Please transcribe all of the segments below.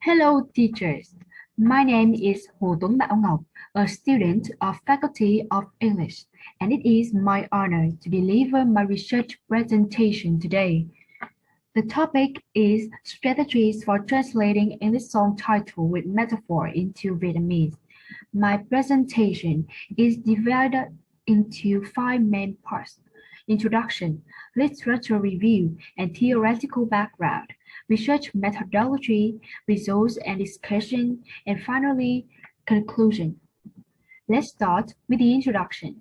Hello, teachers. My name is Hồ Tuấn Bảo Ngọc, a student of Faculty of English, and it is my honor to deliver my research presentation today. The topic is strategies for translating English song title with metaphor into Vietnamese. My presentation is divided into 5 main parts: introduction, literature review and theoretical background, research methodology, results and discussion, and finally, conclusion. Let's start with the introduction.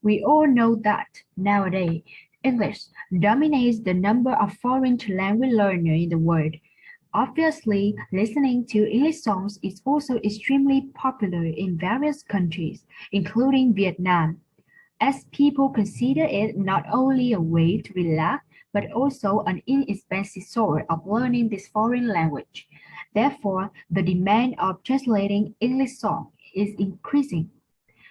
We all know that nowadays, English dominates the number of foreign language learners in the world. Obviously, listening to English songs is also extremely popular in various countries, including Vietnam, as people consider it not only a way to relax, but also an inexpensive source of learning this foreign language. Therefore, the demand of translating English songs is increasing.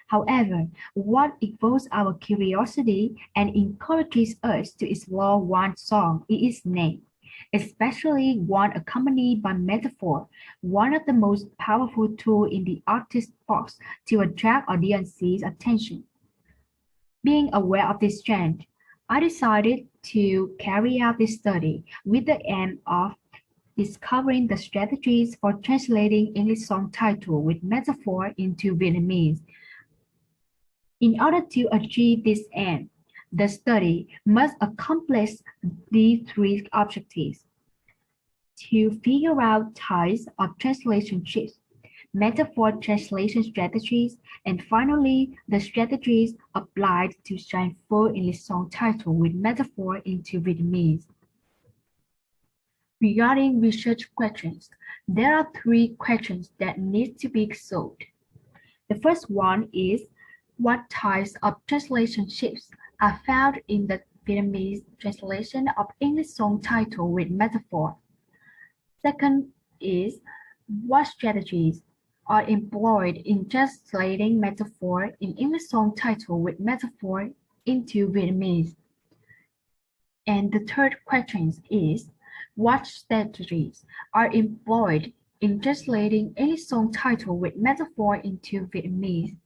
However, what evokes our curiosity and encourages us to explore one song is its name, especially one accompanied by metaphor, one of the most powerful tools in the artist's box to attract audience's attention. Being aware of this trend, I decided to carry out this study with the aim of discovering the strategies for translating English song title with metaphor into Vietnamese. In order to achieve this aim, the study must accomplish these 3 objectives: to figure out types of translation shifts, metaphor translation strategies, and finally, the strategies applied to transfer English song title with metaphor into Vietnamese. Regarding research questions, there are 3 questions that need to be solved. The first one is, what types of translation shifts are found in the Vietnamese translation of English song title with metaphor? Second is, what strategies are employed in translating metaphor in English song title with metaphor into Vietnamese? And the third question is, what strategies are employed in translating English song title with metaphor into Vietnamese?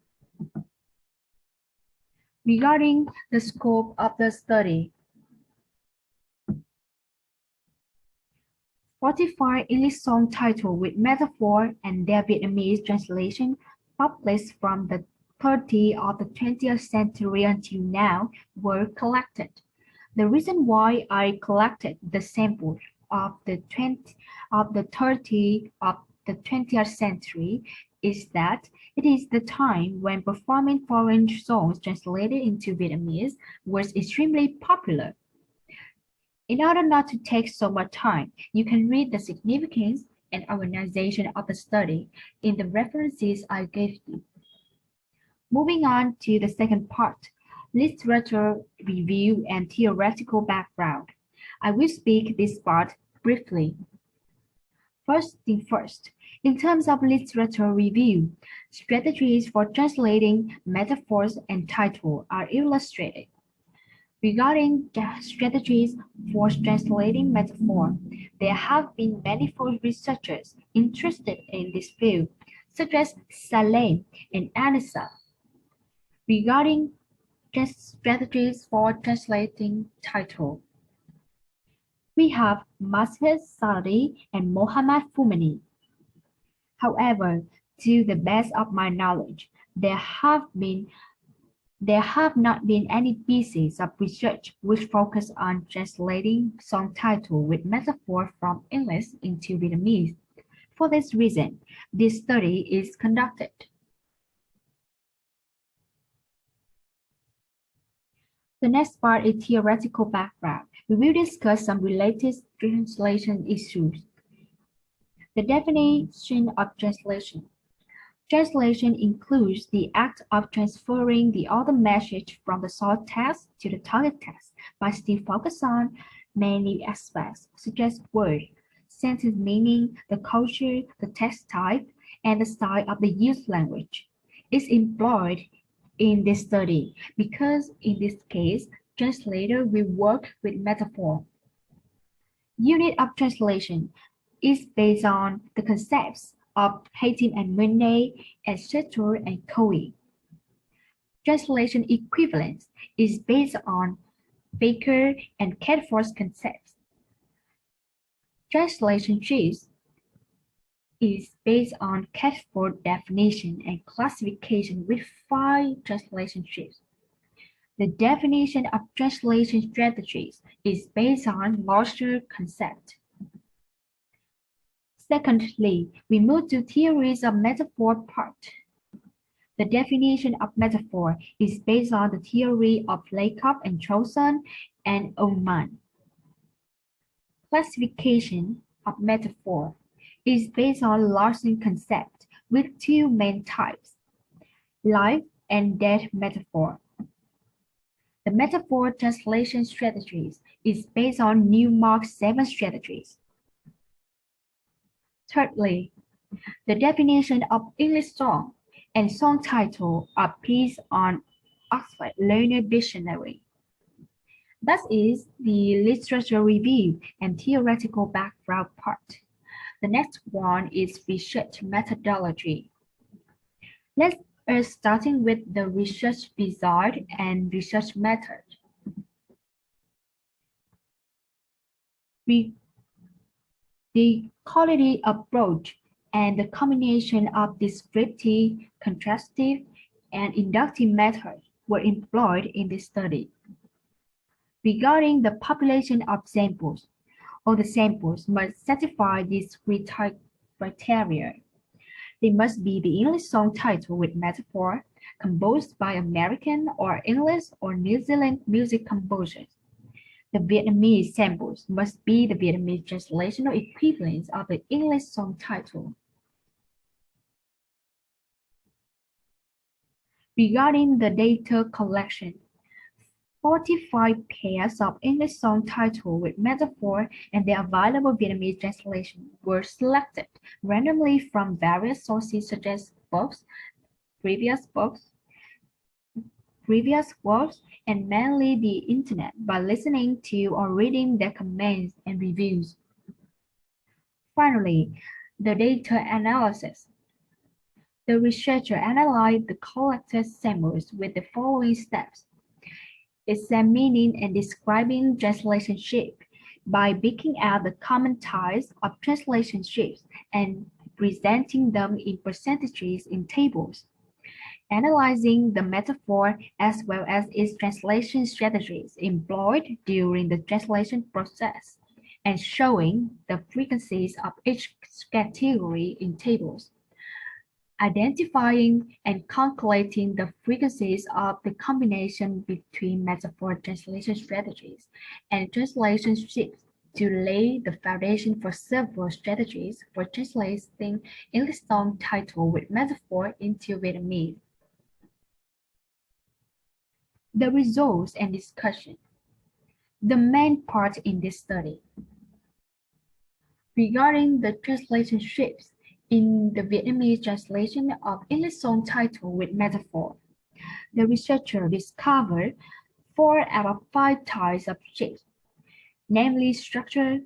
Regarding the scope of the study, 45 English song titles with metaphor and their Vietnamese translation published from the 30s of the 20th century until now were collected. The reason why I collected the sample of the 30s of the 20th century is that it is the time when performing foreign songs translated into Vietnamese was extremely popular. In order not to take so much time, you can read the significance and organization of the study in the references I gave you. Moving on to the second part, literature review and theoretical background. I will speak this part briefly. First thing first, in terms of literature review, strategies for translating metaphors and title are illustrated. Regarding strategies for translating metaphor, there have been many researchers interested in this field, such as Saleh and Anissa. Regarding strategies for translating title, we have Mashed Saadi and Mohammad Fumani. However, to the best of my knowledge, there have not been any pieces of research which focus on translating song title with metaphor from English into Vietnamese. For this reason, this study is conducted. The next part is theoretical background. We will discuss some related translation issues. The definition of translation. Translation includes the act of transferring the author message from the source text to the target text, but still focus on many aspects, such as word, sentence meaning, the culture, the text type, and the style of the used language. It's employed in this study because in this case, translator will work with metaphor. Unit of translation. is based on the concepts of Hayden and Monnet, etc. and Coe. Translation equivalence is based on Baker and Cadford's concepts. Translation trees is based on Cadford's definition and classification with 5 translation trees. The definition of translation strategies is based on larger concept. Secondly, we move to theories of metaphor part. The definition of metaphor is based on the theory of Lakoff and Troelsen and Ullmann. Classification of metaphor is based on Larson concept with 2 main types, life and death metaphor. The metaphor translation strategies is based on Newmark's 7 strategies. Thirdly, the definition of English song and song title are based on Oxford Learner Dictionary. That is the literature review and theoretical background part. The next one is research methodology. Let's starting with the research result and research method. The quality approach and the combination of descriptive, contrastive, and inductive methods were employed in this study. Regarding the population of samples, all the samples must satisfy these criteria. They must be the English song title with metaphor, composed by American or English or New Zealand music composers. The Vietnamese samples must be the Vietnamese translational equivalents of the English song title. Regarding the data collection, 45 pairs of English song title with metaphor and their available Vietnamese translation were selected randomly from various sources such as books, previous works, and mainly the internet by listening to or reading their comments and reviews. Finally, the data analysis. The researcher analyzed the collected samples with the following steps: examining and describing translation shape by picking out the common types of translation shapes and presenting them in percentages in tables, analyzing the metaphor as well as its translation strategies employed during the translation process, and showing the frequencies of each category in tables, identifying and calculating the frequencies of the combination between metaphor translation strategies and translation shifts to lay the foundation for several strategies for translating English song title with metaphor into Vietnamese. The results and discussion. The main part in this study. Regarding the translation shifts in the Vietnamese translation of English song title with metaphor, the researcher discovered 4 out of 5 types of shifts, namely structure,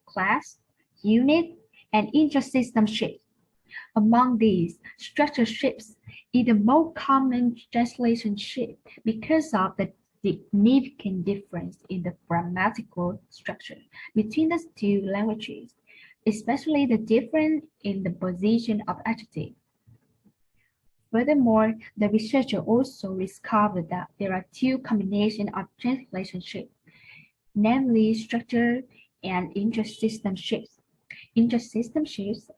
class, unit, and inter-system shifts. Among these, structure shifts is the most common translation shift because of the significant difference in the grammatical structure between the 2 languages, especially the difference in the position of adjective. Furthermore, the researcher also discovered that there are 2 combinations of translation shifts, namely structure and inter-system shifts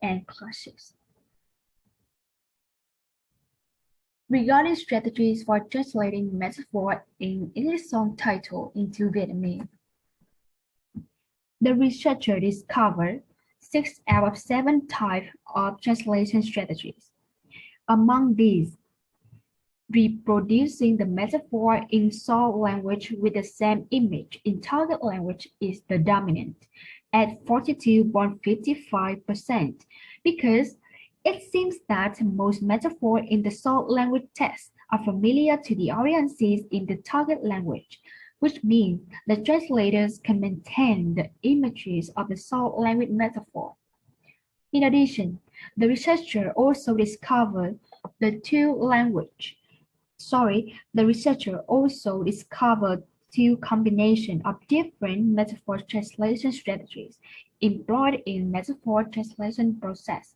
and class shifts. Regarding strategies for translating metaphor in English song title into Vietnamese, the researcher discovered 6 out of 7 types of translation strategies. Among these, reproducing the metaphor in source language with the same image in target language is the dominant at 42.55% because it seems that most metaphors in the source language text are familiar to the audiences in the target language, which means the translators can maintain the images of the soul language metaphor. In addition, the researcher also discovered the two combinations of different metaphor translation strategies employed in metaphor translation process,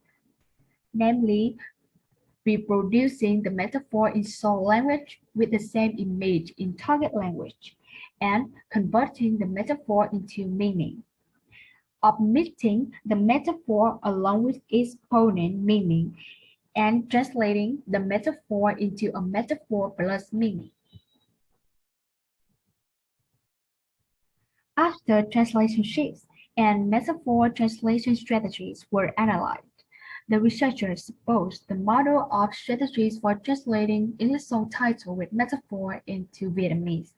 namely reproducing the metaphor in soul language with the same image in target language, and converting the metaphor into meaning. Omitting the metaphor along with its opponent meaning and translating the metaphor into a metaphor plus meaning. After translation shifts and metaphor translation strategies were analyzed, the researchers proposed the model of strategies for translating English song title with metaphor into Vietnamese.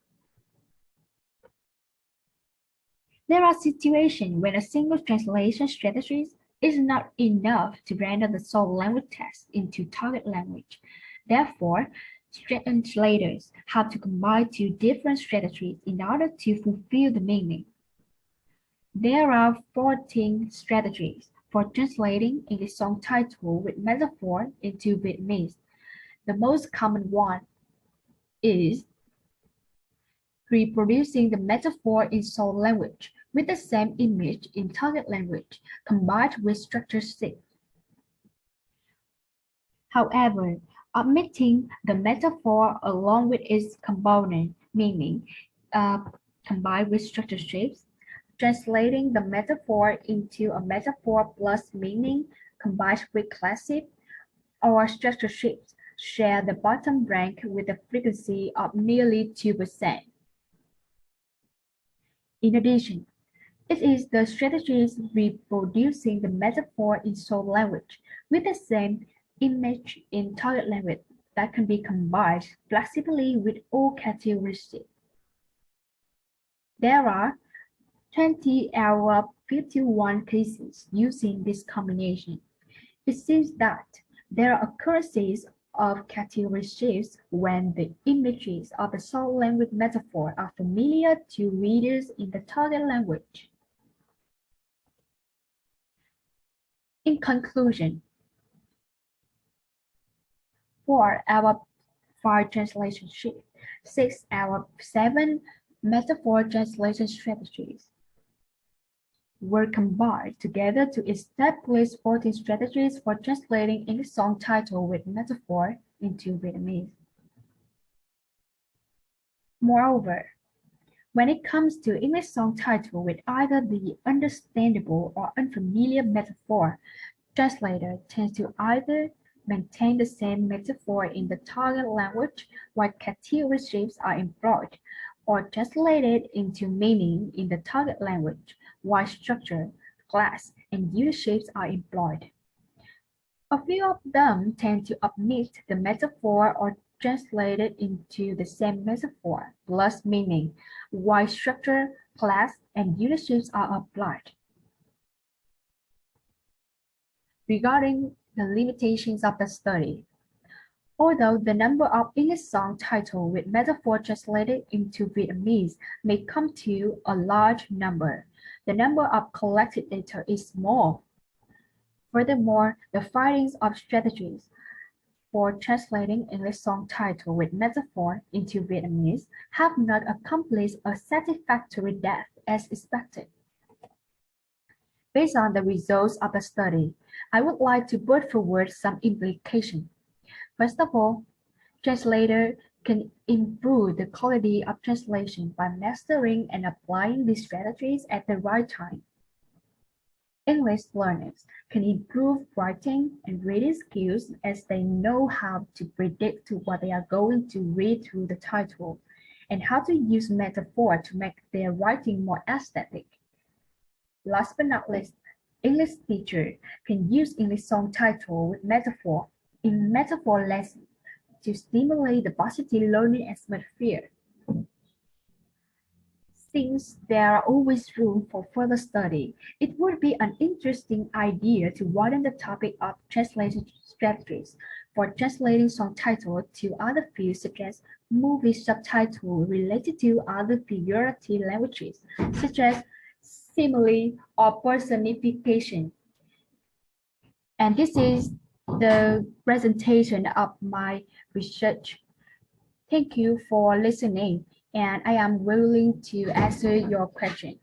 There are situations when a single translation strategy is not enough to render the soul language text into target language. Therefore, translators have to combine two different strategies in order to fulfill the meaning. There are 14 strategies for translating English song title with metaphor into Vietnamese. The most common one is reproducing the metaphor in soul language with the same image in target language, combined with structure shift. However, omitting the metaphor along with its component meaning, combined with structure shifts, translating the metaphor into a metaphor plus meaning combined with classic or structure shifts share the bottom rank with a frequency of nearly 2%. In addition, it is the strategies reproducing the metaphor in soul language with the same image in target language that can be combined flexibly with all characteristics. There are 20 out of 51 cases using this combination. It seems that there are occurrences of category shifts when the images of the soul language metaphor are familiar to readers in the target language. In conclusion, 4 out of 5 translation shifts, 6 out of 7 metaphor translation strategies were combined together to establish 14 strategies for translating English song title with metaphor into Vietnamese. Moreover, when it comes to English song title with either the understandable or unfamiliar metaphor, translators tend to either maintain the same metaphor in the target language while category shifts are employed, or translate it into meaning in the target language while structure, class, and unit shapes are employed. A few of them tend to omit the metaphor or translate it into the same metaphor plus meaning, while structure, class, and unit shapes are applied. Regarding the limitations of the study, although the number of English song titles with metaphor translated into Vietnamese may come to a large number, the number of collected data is small. Furthermore, the findings of strategies for translating English song title with metaphor into Vietnamese have not accomplished a satisfactory depth as expected. Based on the results of the study, I would like to put forward some implications. First of all, translators can improve the quality of translation by mastering and applying these strategies at the right time. English learners can improve writing and reading skills as they know how to predict what they are going to read through the title and how to use metaphor to make their writing more aesthetic. Last but not least, English teachers can use English song title with metaphor in metaphor lessons to stimulate the positive learning atmosphere. Since there are always room for further study, it would be an interesting idea to widen the topic of translation strategies for translating subtitles to other fields such as movie subtitles related to other figurative languages, such as simile or personification. And this is the presentation of my research. Thank you for listening, and I am willing to answer your question.